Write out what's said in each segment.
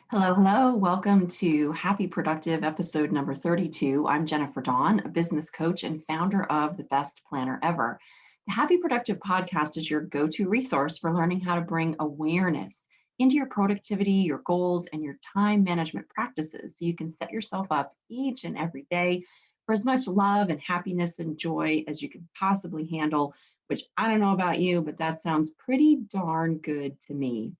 Hello, hello. Welcome to Happy Productive episode number 32. I'm Jennifer Dawn, a business coach and founder of The Best Planner Ever. The Happy Productive podcast is your go-to resource for learning how to bring awareness into your productivity, your goals, and your time management practices so you can set yourself up each and every day for as much love and happiness and joy as you can possibly handle, which I don't know about you, but that sounds pretty darn good to me.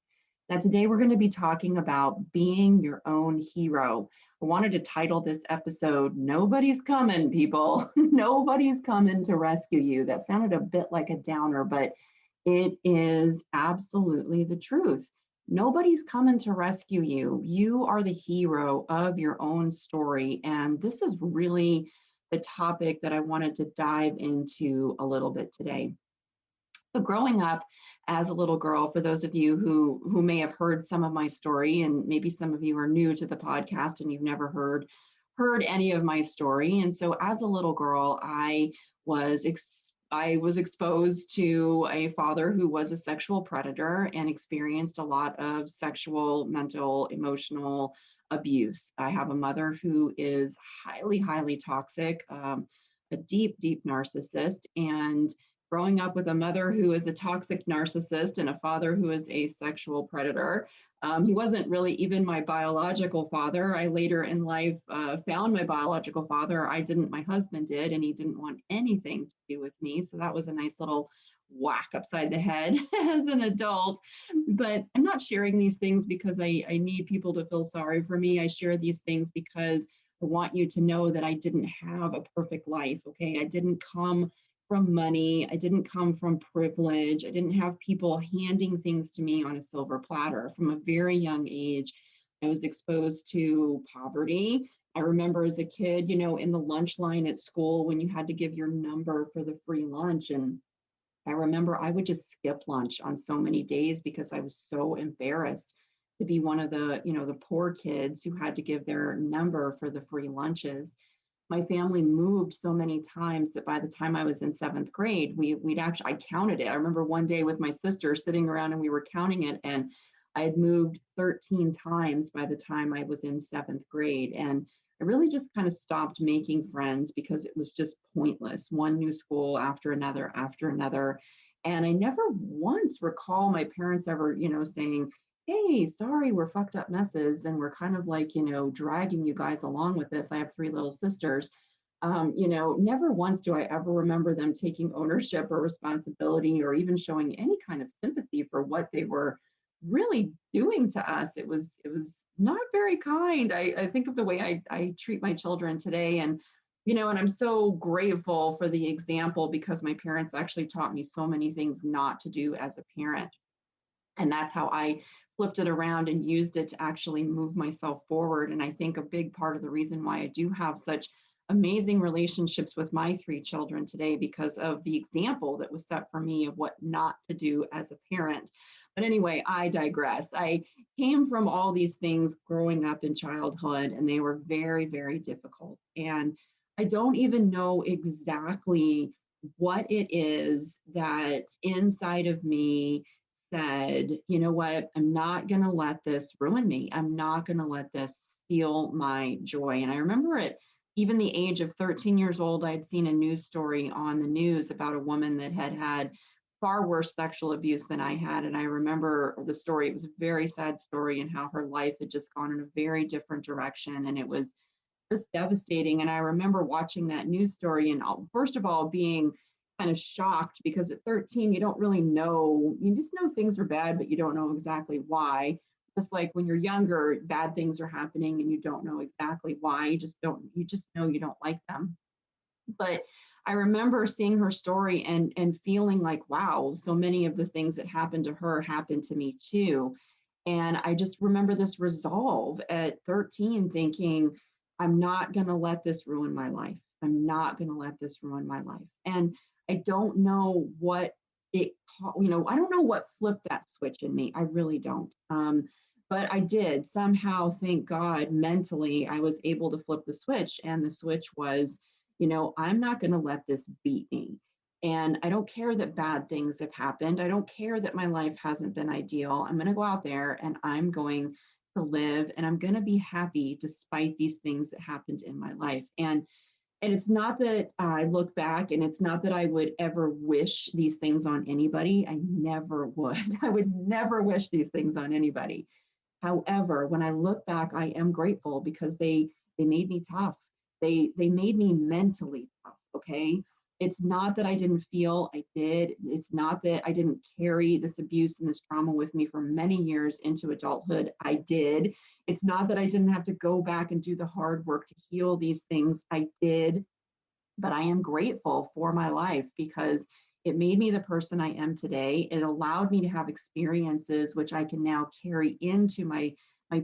Now, today we're going to be talking about being your own hero. I wanted to title this episode, Nobody's Coming, People. Nobody's coming to rescue you. That sounded a bit like a downer, but it is absolutely the truth. Nobody's coming to rescue you. You are the hero of your own story. And this is really the topic that I wanted to dive into a little bit today. So growing up as a little girl, for those of you who may have heard some of my story, and maybe some of you are new to the podcast and you've never heard any of my story. And so as a little girl, I was exposed to a father who was a sexual predator and experienced a lot of sexual, mental, emotional abuse. I have a mother who is highly, highly toxic, a deep, deep narcissist, and growing up with a mother who is a toxic narcissist and a father who is a sexual predator. He wasn't really even my biological father. I later in life found my biological father. I didn't, my husband did, and he didn't want anything to do with me. So that was a nice little whack upside the head as an adult. But I'm not sharing these things because I need people to feel sorry for me. I share these things because I want you to know that I didn't have a perfect life. Okay. I didn't come from money. I didn't come from privilege. I didn't have people handing things to me on a silver platter. From a very young age, I was exposed to poverty. I remember as a kid, in the lunch line at school when you had to give your number for the free lunch. And I remember I would just skip lunch on so many days because I was so embarrassed to be one of the poor kids who had to give their number for the free lunches. My family moved so many times that by the time I was in seventh grade, I counted it. I remember one day with my sister sitting around and we were counting it, and I had moved 13 times by the time I was in seventh grade. And I really just kind of stopped making friends because it was just pointless. One new school after another after another. And I never once recall my parents ever, saying, hey, sorry, we're fucked up messes. And we're kind of like, dragging you guys along with this. I have three little sisters. Never once do I ever remember them taking ownership or responsibility or even showing any kind of sympathy for what they were really doing to us. It was not very kind. I think of the way I treat my children today, and I'm so grateful for the example because my parents actually taught me so many things not to do as a parent. And that's how I flipped it around and used it to actually move myself forward. And I think a big part of the reason why I do have such amazing relationships with my three children today because of the example that was set for me of what not to do as a parent. But anyway, I digress. I came from all these things growing up in childhood, and they were very, very difficult. And I don't even know exactly what it is that inside of me said, you know what, I'm not going to let this ruin me. I'm not going to let this steal my joy. And I remember at even the age of 13 years old, I'd seen a news story on the news about a woman that had had far worse sexual abuse than I had. And I remember the story. It was a very sad story and how her life had just gone in a very different direction. And it was just devastating. And I remember watching that news story and first of all, being kind of shocked because at 13, you don't really know, you just know things are bad, but you don't know exactly why. Just like when you're younger, bad things are happening and you don't know exactly why. You just know you don't like them. But I remember seeing her story and feeling like, wow, so many of the things that happened to her happened to me too. And I just remember this resolve at 13 thinking, I'm not going to let this ruin my life. I'm not going to let this ruin my life. And I don't know what I don't know what flipped that switch in me. I really don't. But I did somehow, thank God, mentally, I was able to flip the switch. And the switch was, I'm not going to let this beat me. And I don't care that bad things have happened. I don't care that my life hasn't been ideal. I'm going to go out there and I'm going to live and I'm going to be happy despite these things that happened in my life. And it's not that I look back and it's not that I would ever wish these things on anybody. I never would. I would never wish these things on anybody. However, when I look back, I am grateful because they made me tough. They made me mentally tough. Okay. It's not that I didn't feel, I did. It's not that I didn't carry this abuse and this trauma with me for many years into adulthood. I did. It's not that I didn't have to go back and do the hard work to heal these things. I did. But I am grateful for my life because it made me the person I am today. It allowed me to have experiences which I can now carry into my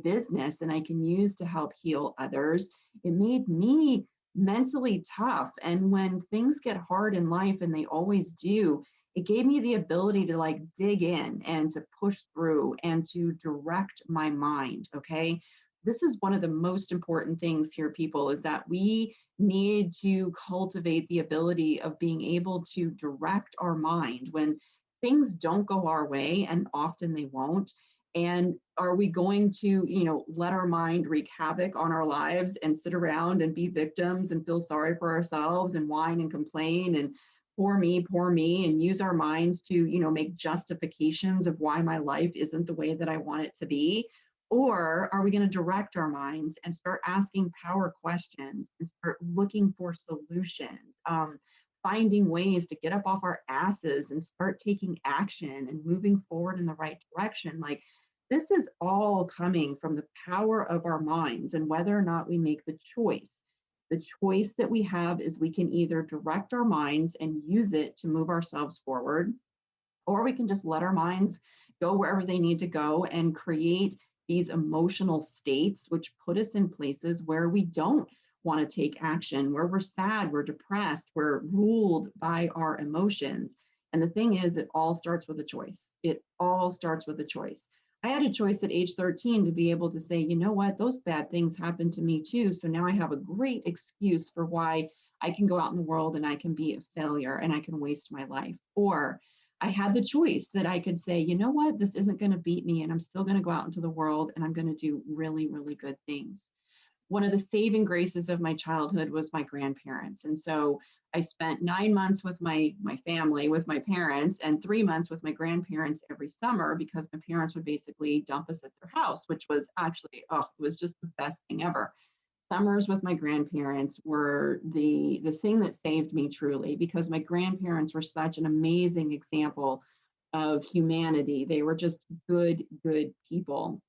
business and I can use to help heal others. It made me mentally tough. And when things get hard in life, and they always do, it gave me the ability to like dig in and to push through and to direct my mind. Okay. This is one of the most important things here, people, is that we need to cultivate the ability of being able to direct our mind when things don't go our way, and often they won't. And are we going to, let our mind wreak havoc on our lives and sit around and be victims and feel sorry for ourselves and whine and complain and poor me, and use our minds to, make justifications of why my life isn't the way that I want it to be? Or are we going to direct our minds and start asking power questions and start looking for solutions, finding ways to get up off our asses and start taking action and moving forward in the right direction? Like, this is all coming from the power of our minds and whether or not we make the choice. The choice that we have is we can either direct our minds and use it to move ourselves forward, or we can just let our minds go wherever they need to go and create these emotional states which put us in places where we don't want to take action, where we're sad, we're depressed, we're ruled by our emotions. And the thing is, it all starts with a choice. It all starts with a choice. I had a choice at age 13 to be able to say, you know what, those bad things happened to me too. So now I have a great excuse for why I can go out in the world and I can be a failure and I can waste my life. Or I had the choice that I could say, you know what, this isn't going to beat me and I'm still going to go out into the world and I'm going to do really, really good things. One of the saving graces of my childhood was my grandparents. And so I spent 9 months with my family, with my parents, and 3 months with my grandparents every summer because my parents would basically dump us at their house, which was actually, oh, it was just the best thing ever. Summers with my grandparents were the thing that saved me truly, because my grandparents were such an amazing example of humanity. They were just good people,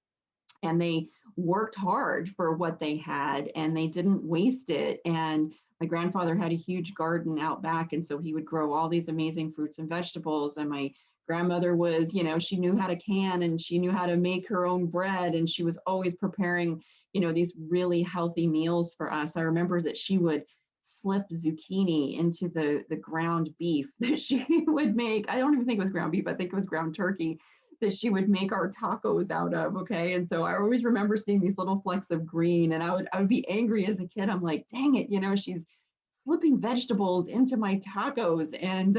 and they worked hard for what they had and they didn't waste it. And my grandfather had a huge garden out back, and so he would grow all these amazing fruits and vegetables. And my grandmother was, she knew how to can and she knew how to make her own bread, and she was always preparing, these really healthy meals for us. I remember that she would slip zucchini into the ground beef that she would make. I don't even think it was ground beef, I think it was ground turkey that she would make our tacos out of. Okay. And so I always remember seeing these little flecks of green, and I would be angry as a kid. I'm like, dang it, she's slipping vegetables into my tacos. And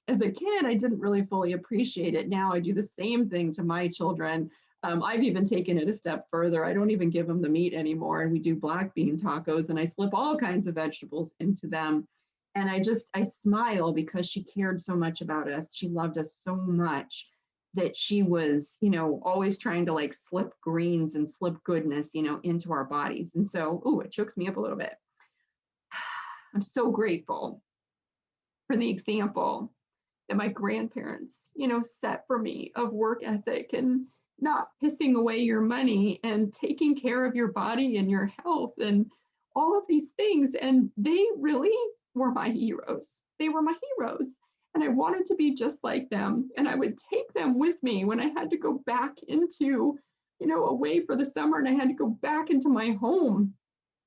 as a kid, I didn't really fully appreciate it. Now I do the same thing to my children. I've even taken it a step further. I don't even give them the meat anymore. And we do black bean tacos, and I slip all kinds of vegetables into them. And I smile because she cared so much about us. She loved us so much that she was, always trying to like slip greens and slip goodness, into our bodies. And so, it chokes me up a little bit. I'm so grateful for the example that my grandparents, set for me of work ethic and not pissing away your money and taking care of your body and your health and all of these things. And they really were my heroes. They were my heroes. And I wanted to be just like them. And I would take them with me when I had to go back into, away for the summer, and I had to go back into my home,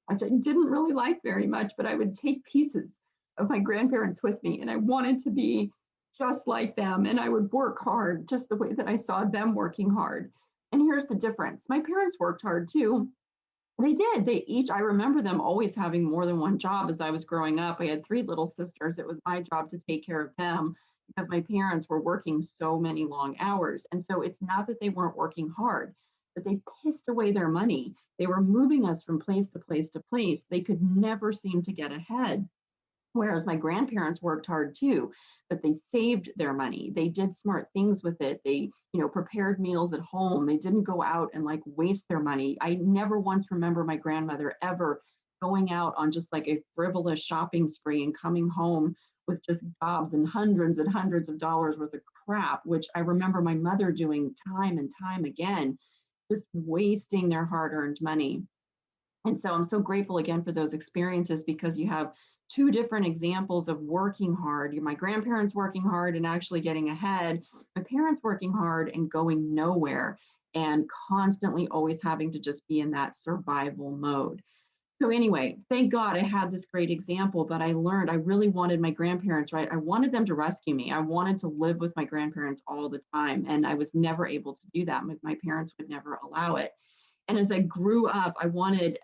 which I didn't really like very much, but I would take pieces of my grandparents with me. And I wanted to be just like them. And I would work hard just the way that I saw them working hard. And here's the difference. My parents worked hard too. They did. I remember them always having more than one job as I was growing up. I had 3 little sisters. It was my job to take care of them because my parents were working so many long hours. And so it's not that they weren't working hard. but they pissed away their money. They were moving us from place to place to place. They could never seem to get ahead. Whereas my grandparents worked hard too, but they saved their money. They did smart things with it. They, prepared meals at home. They didn't go out and like waste their money. I never once remember my grandmother ever going out on just like a frivolous shopping spree and coming home with just gobs and hundreds of dollars worth of crap, which I remember my mother doing time and time again, just wasting their hard-earned money. And so I'm so grateful again for those experiences, because you have two different examples of working hard. My grandparents working hard and actually getting ahead, my parents working hard and going nowhere, and constantly always having to just be in that survival mode. So anyway, thank God I had this great example, but I learned I really wanted my grandparents, right? I wanted them to rescue me. I wanted to live with my grandparents all the time, and I was never able to do that. My parents would never allow it. And as I grew up, I wanted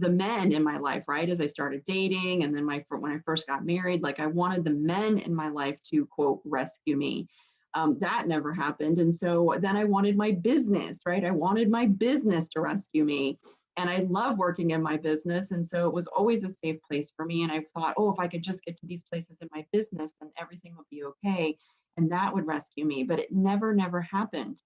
the men in my life, right? As I started dating, and then when I first got married, like I wanted the men in my life to quote rescue me. That never happened. And so then I wanted my business, right? I wanted my business to rescue me. And I love working in my business. And so it was always a safe place for me. And I thought, oh, if I could just get to these places in my business, then everything would be okay. And that would rescue me. But it never happened.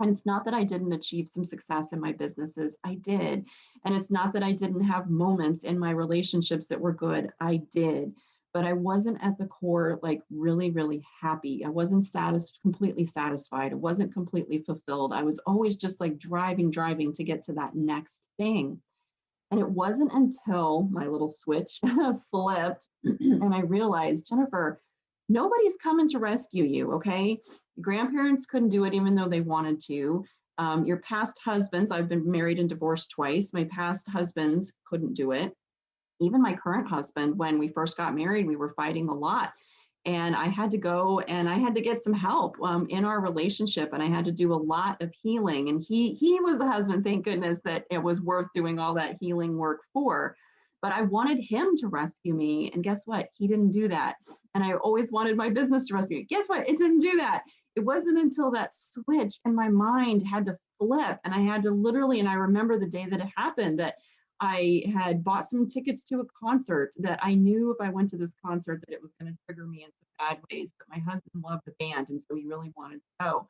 And it's not that I didn't achieve some success in my businesses, I did. And it's not that I didn't have moments in my relationships that were good, I did. But I wasn't at the core, like really happy. I wasn't completely satisfied. I wasn't completely fulfilled. I was always just like driving to get to that next thing. And it wasn't until my little switch flipped and I realized, Jennifer, nobody's coming to rescue you, okay? Your grandparents couldn't do it even though they wanted to. Your past husbands, I've been married and divorced twice. My past husbands couldn't do it. Even my current husband, when we first got married, we were fighting a lot. And I had to go and I had to get some help in our relationship. And I had to do a lot of healing. And he was the husband, thank goodness, that it was worth doing all that healing work for. But I wanted him to rescue me. And guess what? He didn't do that. And I always wanted my business to rescue me. Guess what? It didn't do that. It wasn't until that switch in my mind had to flip. And I had to literally, and I remember the day that it happened, that I had bought some tickets to a concert that I knew if I went to this concert that it was going to trigger me in some bad ways. But my husband loved the band, and so he really wanted to go.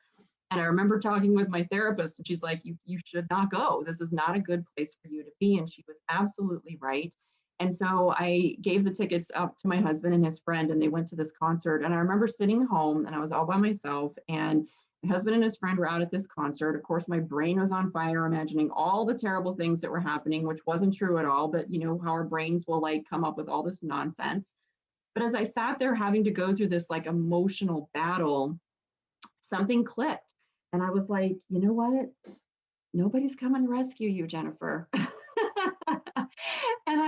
And I remember talking with my therapist, and she's like, you should not go. This is not a good place for you to be. And she was absolutely right. And so I gave the tickets up to my husband and his friend, and they went to this concert. And I remember sitting home, and I was all by myself, and my husband and his friend were out at this concert. Of course, my brain was on fire, imagining all the terrible things that were happening, which wasn't true at all. But you know how our brains will like come up with all this nonsense. But as I sat there having to go through this like emotional battle, something clicked. And I was like, you know what? Nobody's coming to rescue you, Jennifer. And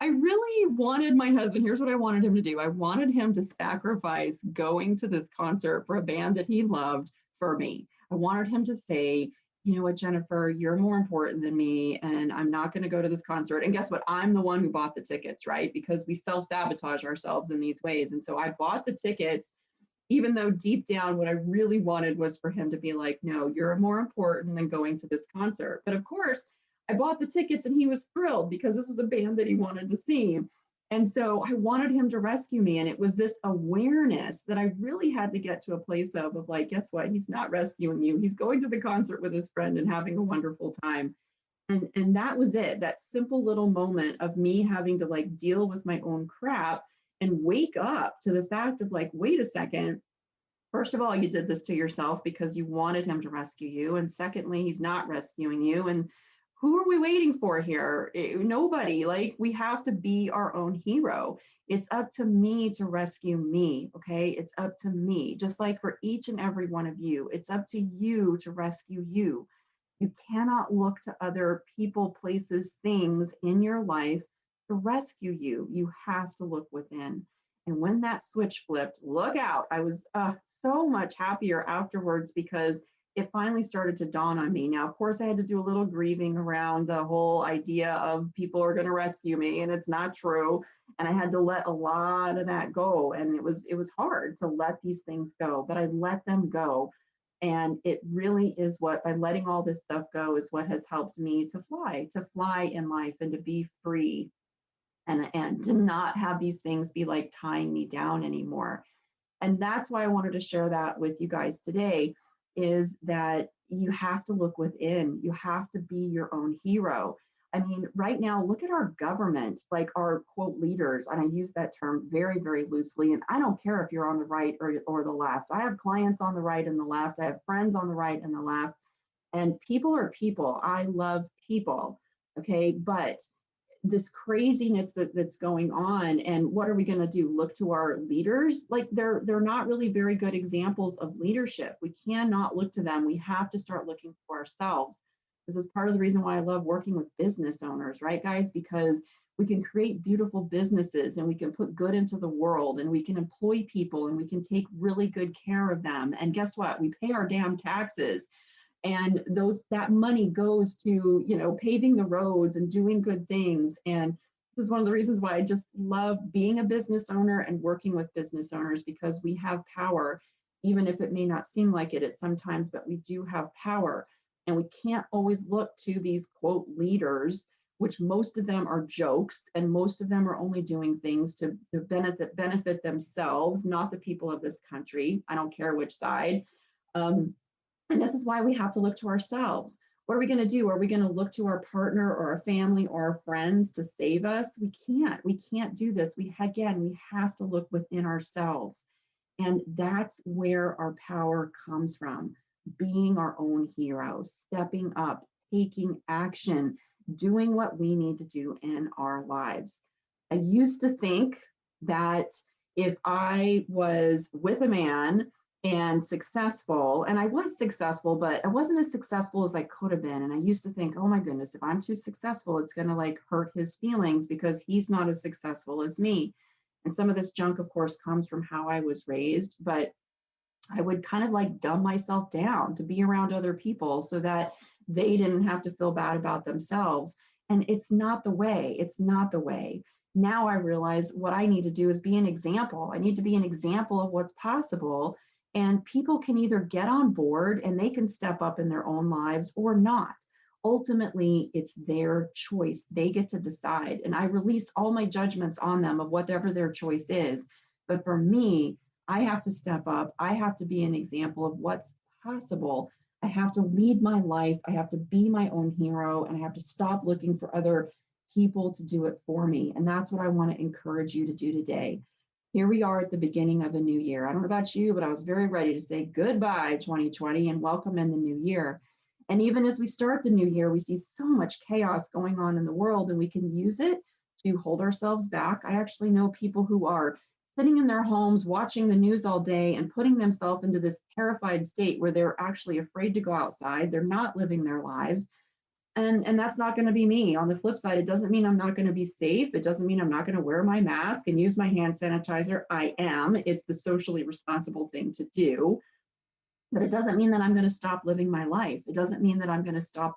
I really wanted my husband, here's what I wanted him to do. I wanted him to sacrifice going to this concert for a band that he loved for me. I wanted him to say, you know what, Jennifer, you're more important than me, and I'm not going to go to this concert. And guess what? I'm the one who bought the tickets, right? Because we self-sabotage ourselves in these ways. And so I bought the tickets, even though deep down, what I really wanted was for him to be like, no, you're more important than going to this concert. But of course, I bought the tickets and he was thrilled because this was a band that he wanted to see. And so I wanted him to rescue me. And it was this awareness that I really had to get to a place of like, guess what? He's not rescuing you. He's going to the concert with his friend and having a wonderful time. And that was it. That simple little moment of me having to like deal with my own crap and wake up to the fact of like, wait a second. First of all, you did this to yourself because you wanted him to rescue you. And secondly, he's not rescuing you. And who are we waiting for here? Nobody. Like, we have to be our own hero. It's up to me to rescue me. Okay. It's up to me. Just like for each and every one of you, it's up to you to rescue you. You cannot look to other people, places, things in your life to rescue you. You have to look within. And when that switch flipped, look out. I was so much happier afterwards because it finally started to dawn on me. Now, of course, I had to do a little grieving around the whole idea of people are going to rescue me, and it's not true. And I had to let a lot of that go. And it was hard to let these things go, but I let them go. And it really is what, by letting all this stuff go, is what has helped me to fly in life and to be free, and to not have these things be like tying me down anymore. And that's why I wanted to share that with you guys today, is that you have to look within. You have to be your own hero. I mean, right now, look at our government, like our quote leaders. And I use that term very, very loosely. And I don't care if you're on the right or the left. I have clients on the right and the left. I have friends on the right and the left. And people are people. I love people. Okay. But this craziness that's going on, and what are we going to do, look to our leaders? Like, they're not really very good examples of leadership. We cannot look to them. We have to start looking for ourselves. This is part of the reason why I love working with business owners, right, guys? Because we can create beautiful businesses, and we can put good into the world, and we can employ people, and we can take really good care of them. And guess what? We pay our damn taxes, and that money goes to, paving the roads and doing good things. And this is one of the reasons why I just love being a business owner and working with business owners, because we have power, even if it may not seem like it at sometimes, but we do have power. And we can't always look to these quote leaders, which most of them are jokes, and most of them are only doing things to benefit themselves, not the people of this country. I don't care which side. And this is why we have to look to ourselves. What are we going to do? Are we going to look to our partner or our family or our friends to save us? We can't. We can't do this. We have to look within ourselves. And that's where our power comes from. Being our own hero, stepping up, taking action, doing what we need to do in our lives. I used to think that if I was with a man and successful, and I was successful, but I wasn't as successful as I could have been. And I used to think, oh my goodness, if I'm too successful, it's going to like hurt his feelings because he's not as successful as me. And some of this junk, of course, comes from how I was raised, but I would kind of like dumb myself down to be around other people so that they didn't have to feel bad about themselves. And it's not the way. It's not the way. Now I realize what I need to do is be an example. I need to be an example of what's possible. And people can either get on board and they can step up in their own lives or not. Ultimately, it's their choice. They get to decide. And I release all my judgments on them of whatever their choice is. But for me, I have to step up. I have to be an example of what's possible. I have to lead my life. I have to be my own hero, and I have to stop looking for other people to do it for me. And that's what I want to encourage you to do today. Here we are at the beginning of a new year. I don't know about you, but I was very ready to say goodbye 2020 and welcome in the new year. And even as we start the new year, we see so much chaos going on in the world, and we can use it to hold ourselves back. I actually know people who are sitting in their homes watching the news all day and putting themselves into this terrified state where they're actually afraid to go outside. They're not living their lives. And that's not going to be me. On the flip side, it doesn't mean I'm not going to be safe. It doesn't mean I'm not going to wear my mask and use my hand sanitizer. I am. It's the socially responsible thing to do. But it doesn't mean that I'm going to stop living my life. It doesn't mean that I'm going to stop,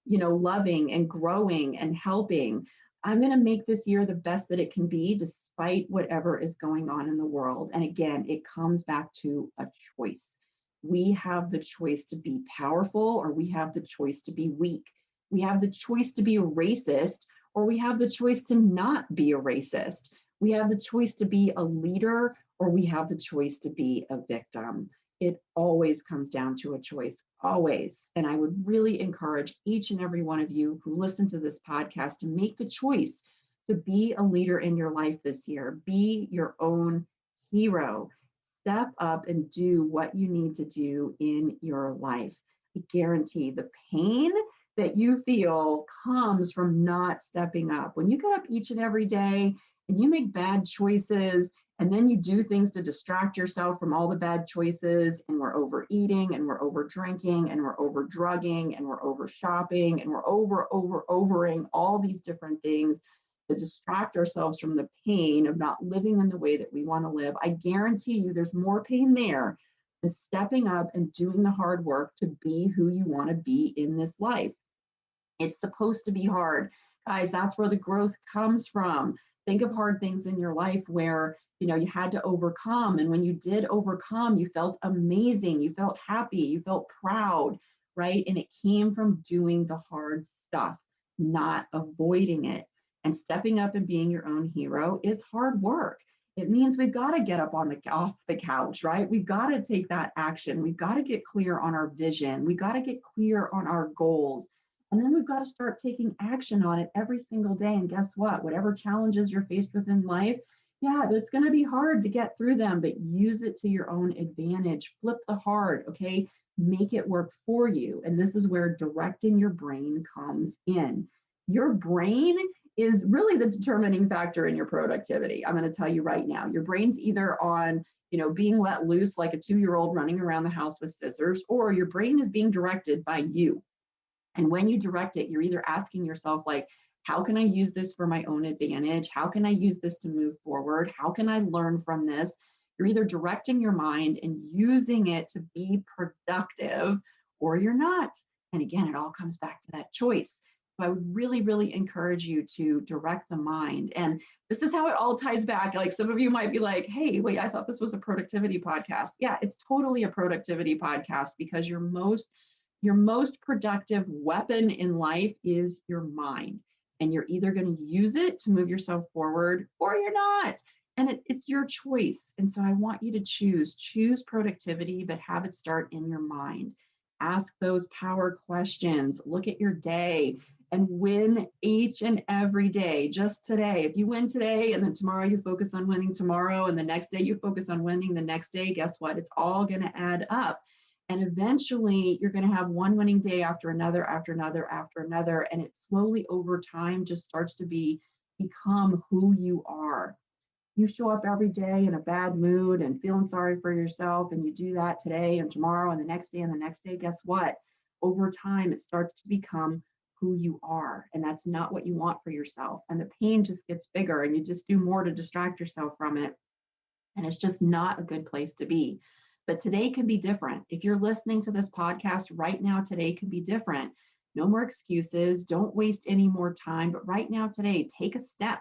loving and growing and helping. I'm going to make this year the best that it can be, despite whatever is going on in the world. And again, it comes back to a choice. We have the choice to be powerful, or we have the choice to be weak. We have the choice to be a racist, or we have the choice to not be a racist. We have the choice to be a leader, or we have the choice to be a victim. It always comes down to a choice, always. And I would really encourage each and every one of you who listen to this podcast to make the choice to be a leader in your life this year. Be your own hero. Step up and do what you need to do in your life. I guarantee the pain that you feel comes from not stepping up. When you get up each and every day and you make bad choices, and then you do things to distract yourself from all the bad choices, and we're overeating, and we're over drinking, and we're over drugging, and we're over shopping, and we're overing all these different things to distract ourselves from the pain of not living in the way that we want to live. I guarantee you there's more pain there than stepping up and doing the hard work to be who you want to be in this life. It's supposed to be hard. Guys, that's where the growth comes from. Think of hard things in your life where you had to overcome. And when you did overcome, you felt amazing, you felt happy, you felt proud, right? And it came from doing the hard stuff, not avoiding it. And stepping up and being your own hero is hard work. It means we've got to get up off the couch, right? We've got to take that action. We've got to get clear on our vision. We've got to get clear on our goals. And then we've got to start taking action on it every single day. And guess what? Whatever challenges you're faced with in life, yeah, it's going to be hard to get through them, but use it to your own advantage. Flip the hard, okay? Make it work for you. And this is where directing your brain comes in. Your brain is really the determining factor in your productivity. I'm going to tell you right now, your brain's either on, being let loose like a 2-year-old running around the house with scissors, or your brain is being directed by you. And when you direct it, you're either asking yourself, like, how can I use this for my own advantage? How can I use this to move forward? How can I learn from this? You're either directing your mind and using it to be productive, or you're not. And again, it all comes back to that choice. So I would really, really encourage you to direct the mind. And this is how it all ties back. Like, some of you might be like, hey, wait, I thought this was a productivity podcast. Yeah, it's totally a productivity podcast, because your most productive weapon in life is your mind. And you're either going to use it to move yourself forward, or you're not. And it's your choice. And so I want you to choose productivity, but have it start in your mind. Ask those power questions. Look at your day and win each and every day. Just today. If you win today and then tomorrow you focus on winning tomorrow, and the next day you focus on winning the next day, guess what? It's all going to add up. And eventually you're going to have one winning day after another, after another, after another. And it slowly over time just starts to become who you are. You show up every day in a bad mood and feeling sorry for yourself, and you do that today and tomorrow and the next day and the next day, guess what? Over time, it starts to become who you are. And that's not what you want for yourself. And the pain just gets bigger, and you just do more to distract yourself from it. And it's just not a good place to be. But today can be different. If you're listening to this podcast right now, today can be different. No more excuses. Don't waste any more time. But right now, today, take a step.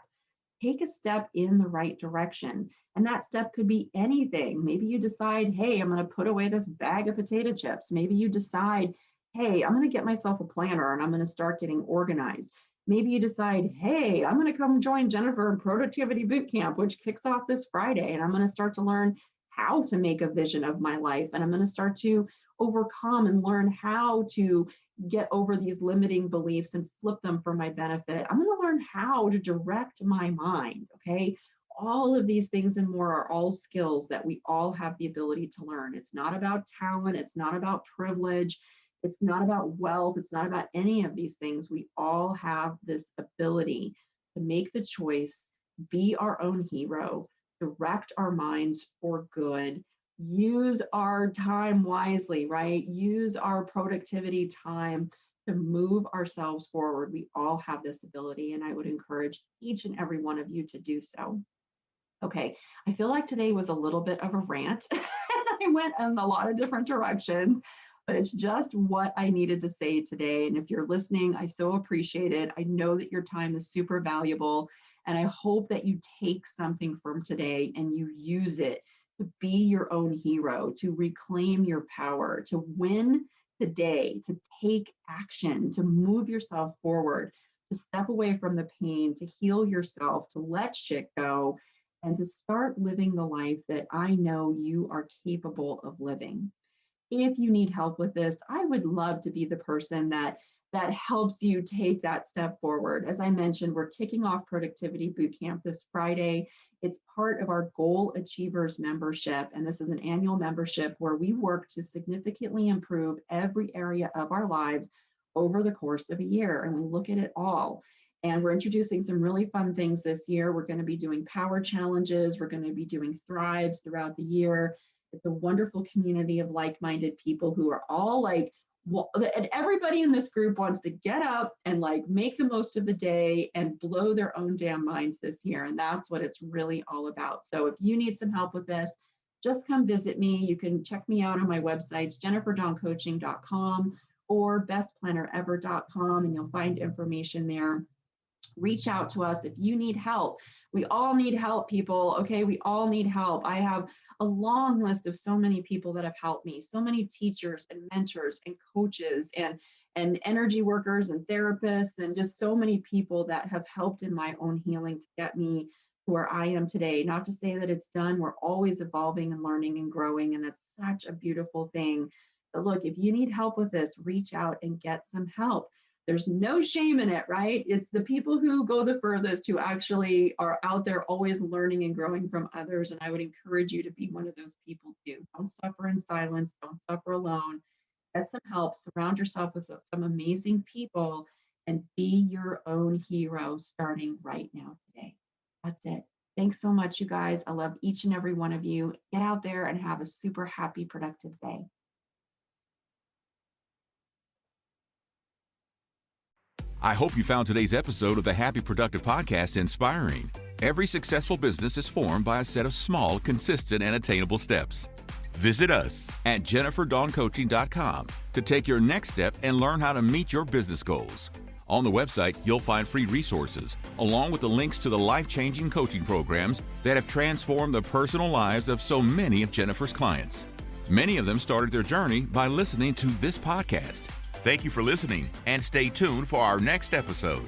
Take a step in the right direction. And that step could be anything. Maybe you decide, hey, I'm going to put away this bag of potato chips. Maybe you decide, hey, I'm going to get myself a planner and I'm going to start getting organized. Maybe you decide, hey, I'm going to come join Jennifer in Productivity Bootcamp, which kicks off this Friday. And I'm going to start to learn how to make a vision of my life. And I'm going to start to overcome and learn how to get over these limiting beliefs and flip them for my benefit. I'm going to learn how to direct my mind. Okay. All of these things and more are all skills that we all have the ability to learn. It's not about talent. It's not about privilege. It's not about wealth. It's not about any of these things. We all have this ability to make the choice, be our own hero, direct our minds for good, use our time wisely, right? Use our productivity time to move ourselves forward. We all have this ability, and I would encourage each and every one of you to do so. Okay, I feel like today was a little bit of a rant, and I went in a lot of different directions, but it's just what I needed to say today. And if you're listening, I so appreciate it. I know that your time is super valuable, and I hope that you take something from today and you use it to be your own hero, to reclaim your power, to win today, to take action, to move yourself forward, to step away from the pain, to heal yourself, to let shit go, and to start living the life that I know you are capable of living. If you need help with this, I would love to be the person that helps you take that step forward. As I mentioned, we're kicking off Productivity Bootcamp this Friday. It's part of our Goal Achievers membership, and this is an annual membership where we work to significantly improve every area of our lives over the course of a year, and we look at it all. And we're introducing some really fun things this year. We're going to be doing power challenges. We're going to be doing thrives throughout the year. It's a wonderful community of like-minded people who are all like, well, and everybody in this group wants to get up and like make the most of the day and blow their own damn minds this year. And that's what it's really all about. So if you need some help with this, just come visit me. You can check me out on my websites, jenniferdoncoaching.com or bestplannerever.com, and you'll find information there. Reach out to us if you need help. We all need help, people. Okay. We all need help. I have a long list of so many people that have helped me, so many teachers and mentors and coaches and energy workers and therapists, and just so many people that have helped in my own healing to get me to where I am today. Not to say that it's done. We're always evolving and learning and growing, and that's such a beautiful thing. But look, if you need help with this, reach out and get some help. There's no shame in it, right? It's the people who go the furthest who actually are out there always learning and growing from others. And I would encourage you to be one of those people too. Don't suffer in silence. Don't suffer alone. Get some help. Surround yourself with some amazing people and be your own hero starting right now today. That's it. Thanks so much, you guys. I love each and every one of you. Get out there and have a super happy, productive day. I hope you found today's episode of the Happy Productive Podcast inspiring. Every successful business is formed by a set of small, consistent, and attainable steps. Visit us at jenniferdawncoaching.com to take your next step and learn how to meet your business goals. On the website, you'll find free resources, along with the links to the life-changing coaching programs that have transformed the personal lives of so many of Jennifer's clients. Many of them started their journey by listening to this podcast. Thank you for listening, and stay tuned for our next episode.